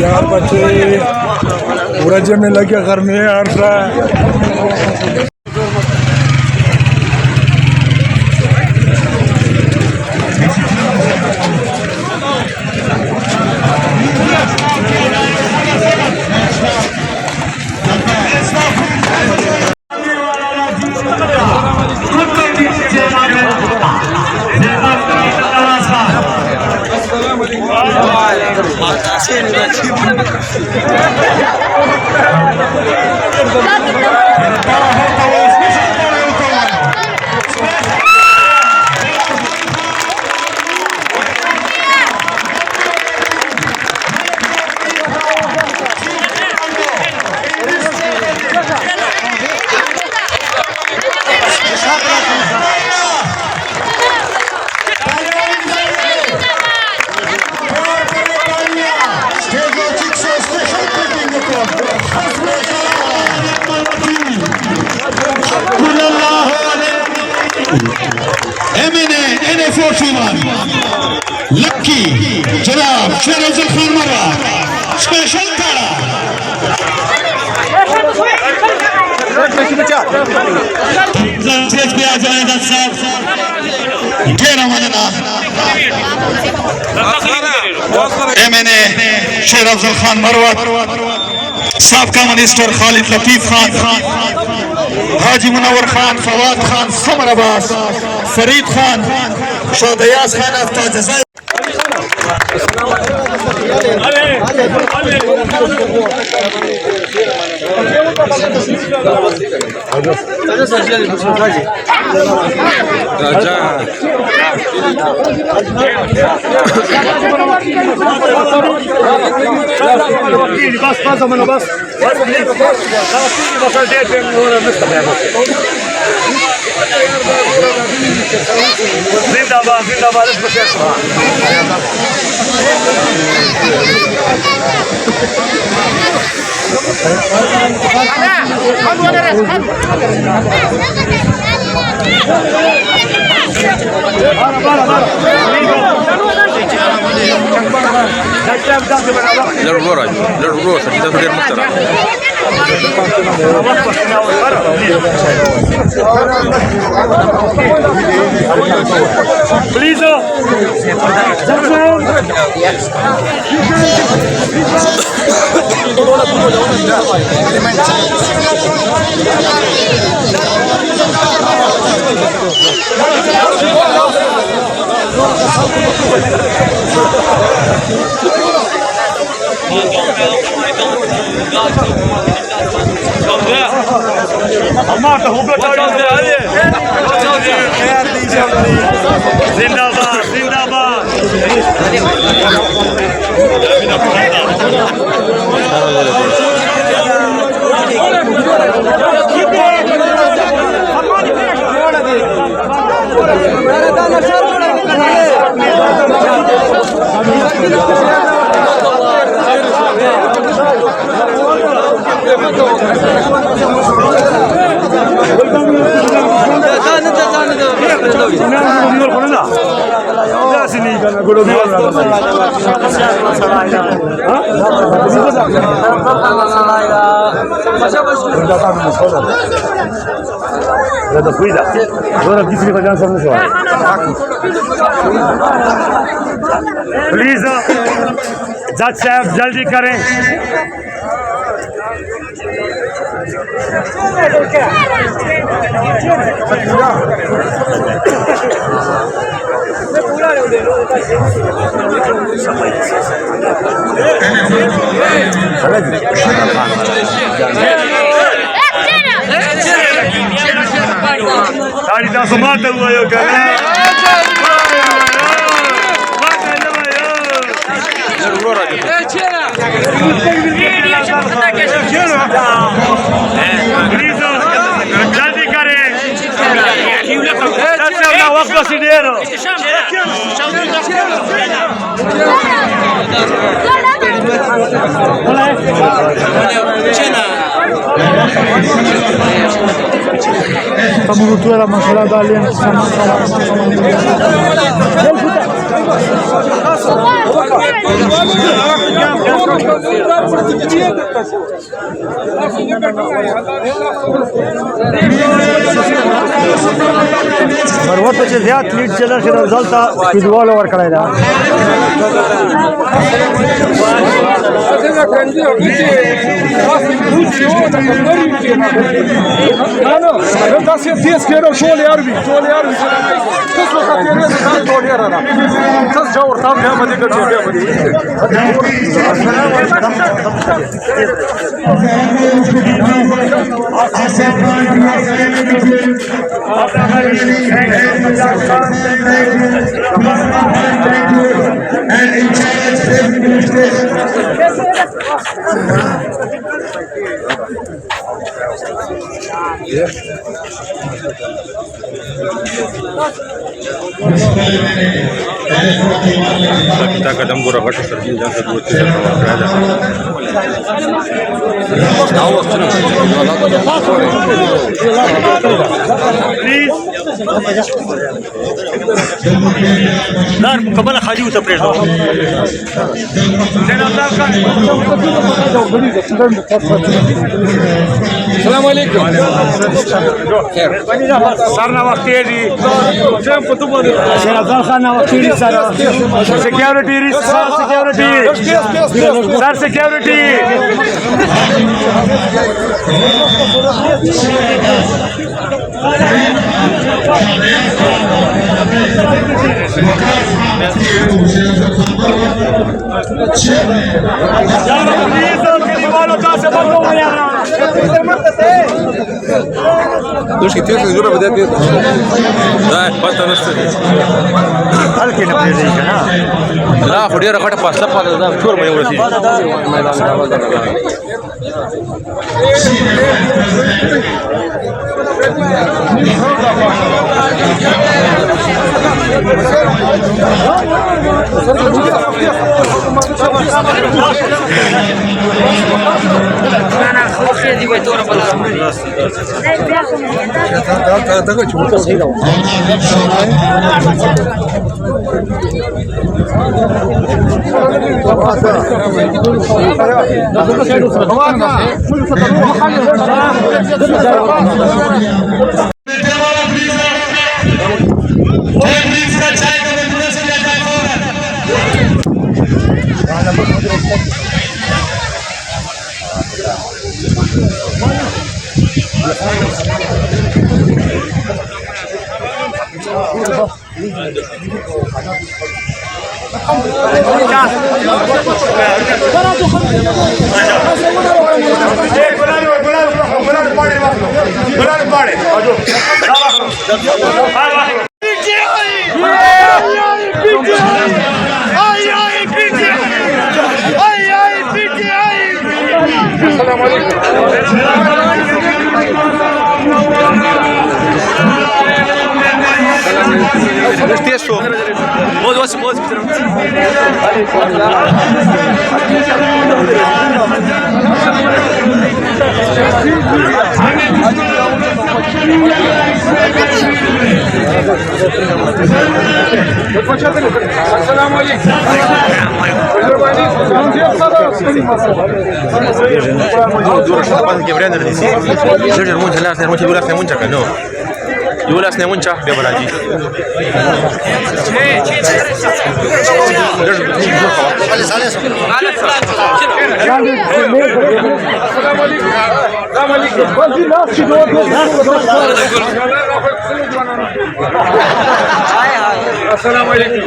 यार बच्चे पूरा जमे लगे घर में यार सा लक्की जनाब शेर अफजल खान मरा स्पेशल ताड़ा स्टेज पे आ जाए दस साहब घेरा मजना एमएनए शेर अफजल खान मरवत साबका मिनिस्टर खालिद लतीफ खान हाजी मुनव्वर खान फवाद खान समर अब्बास फरीद खान शोदयास खान अफ्ताब जजाई زندباد زندباد اسمه شيخ للورج للروس اللي تدير المخترع بليز जिंदाबाद जिंदाबाद प्लीज जज साहब जल्दी करें सारी दस मारते हुए जल्दी करें वक्त सिडेरो Tamurutu era masala dalien sama ورته چې زیات لیډ چلا شي رزلټ پیډوالو ور کړی دا kita kadang gua rapat serjin jangan dua tiga tahun ada. Awas terus. دار مقبله خالي وتفريغ السلام عليكم خير سرنا وقت دي شهزاد خان وقت دي سر سکیورٹی سکیورٹی سر سکیورٹی Terus kita juga بدأت لا پته نشته هلکې نه پرېږدي که نه لا خو ډېره غټه فاصله پاته ده ټول به یې ورسېږي يقول أصلا منشأ ببراجي. السلام عليكم.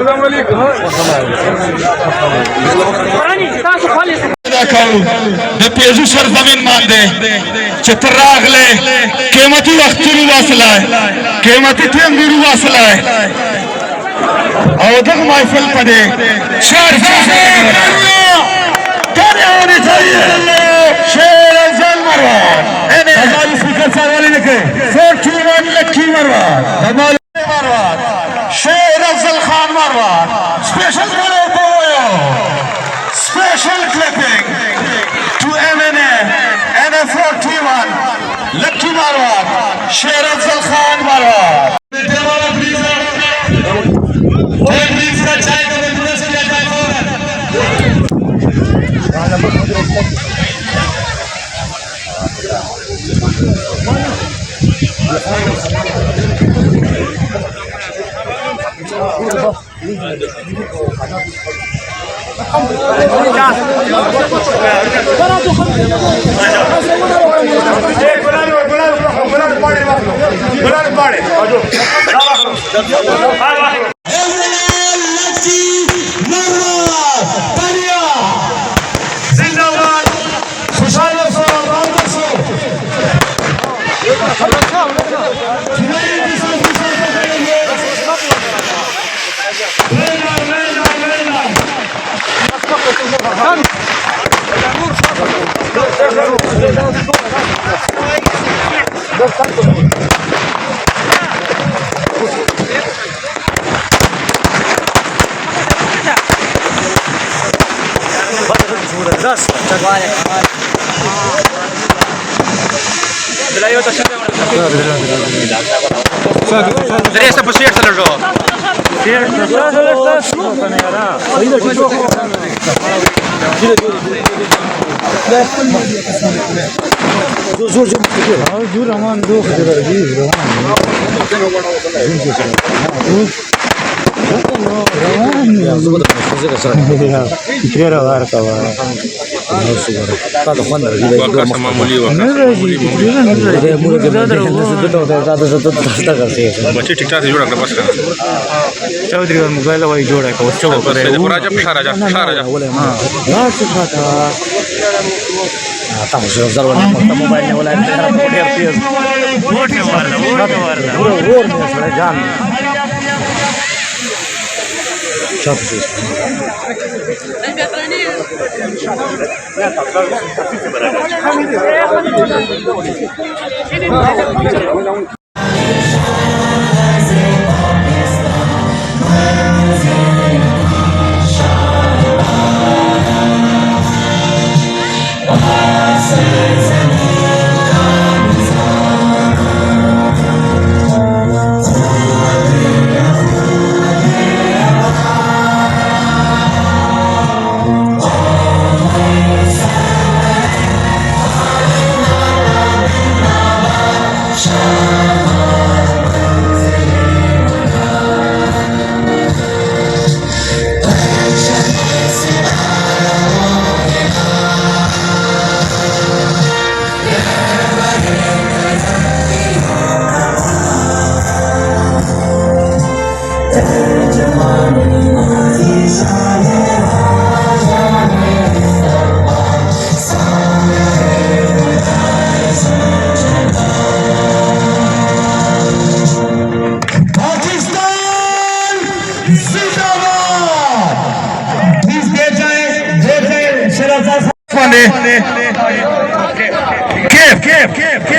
السلام عليكم. د پیزو سرزمین باندې چتراغ له قیمتي وختونو واصله قیمتي ټیمونو واصله او دغه محفل پدې شعر کرے ہونے چاہیے شیر افضل مروان ہماری فکر سوال لکھے فورچون لکی مروان شیر افضل خان مروان اسپیشل کرو Marwar शेर अफजल खान मारवाड़ Интересно, пошли, что лежу. बच्चे ठीक ठाक से जोड़ा बस का चौधरी और मोबाइल वही जोड़ा का उसको करे पूरा जब सारा जा हां सिखा था आता मुझे जरूर मोबाइल ने बोला वोट ने मारना वोट में सारा जान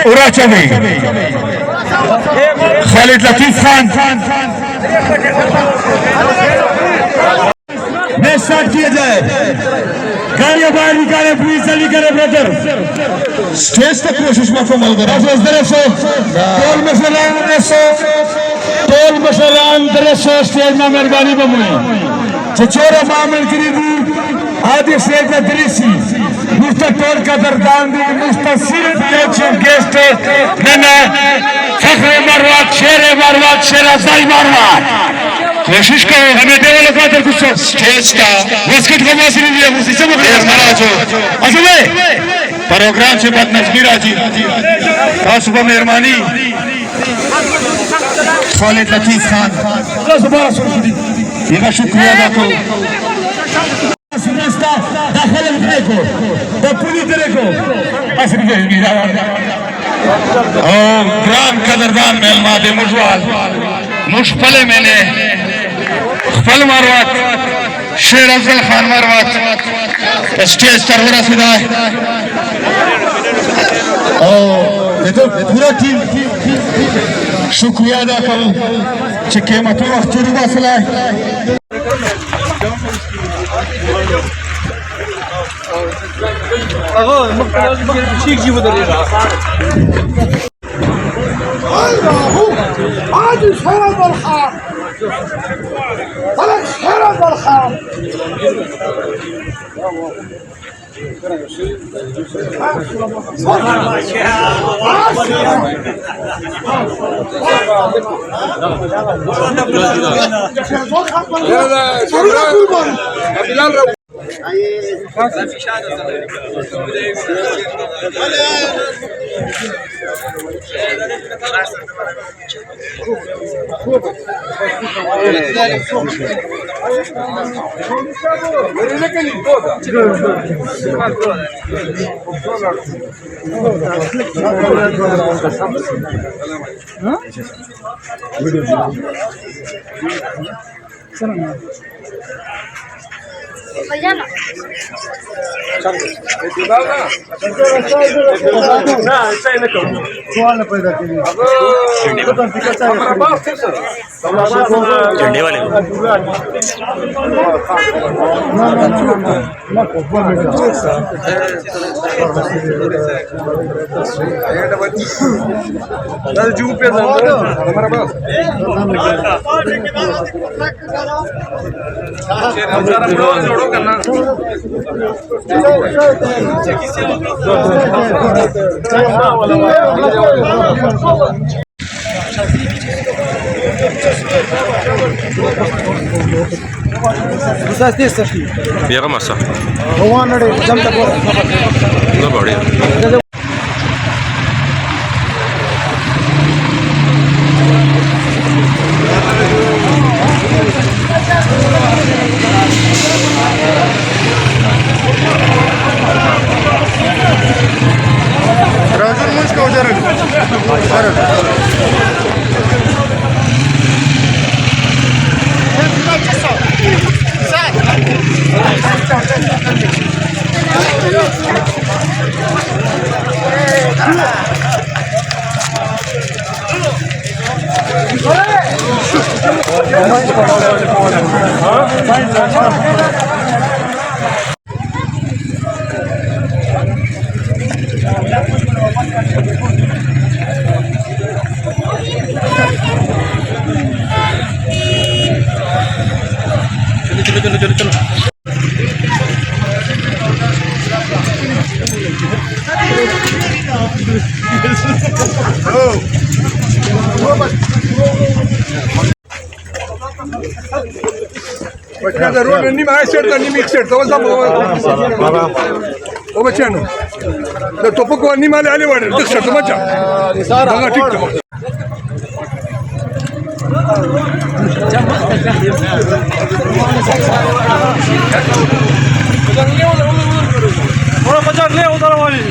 उराचवी खालिद लतीफ खान स्टार्ट किया जाए गाड़ियां बाहर निकाले पुलिस निकाले ब्रदर स्टेज तक कोशिश मुकम्मल करो टोल मसलान दरसो स्टेज में मेहरबानी बमुई चचोरा मामल करी आदि स्टेज में दरिसी मुफ्त टोल का दरदान दी मुफ्त सिर्फ गेस्ट नना फखरे मरवात शेर अफजल मरवात कोशिश करो हमें देवल का कुछ स्टेज का बास्केट को मासी नहीं दिया मुझसे सब महाराज असले प्रोग्राम से बात नजमीरा जी का सुबह मेहरबानी खालिद लतीफ खान ये शुक्रिया अदा करो दाखिल को पूरी तरह को ग्राम कदरदान मेलमादे मुजवाल मुशफले मैंने फल मारवात शेर अफजल खान मारवात स्टेज तरवरा सुधा पूरा टीम शुक्रिया अदा करूं कीमत वक्त मसला है حاجي شرف الخان طلع شرف الخان झंडे वाले Biega masa. भगवान No बढ़िया. Ni mai certa nimic cert. O băceanu. Dar topo cu animale ale oare. Dă certă mă cea. Da TikTok. थोड़ा 50 ले उधर वाली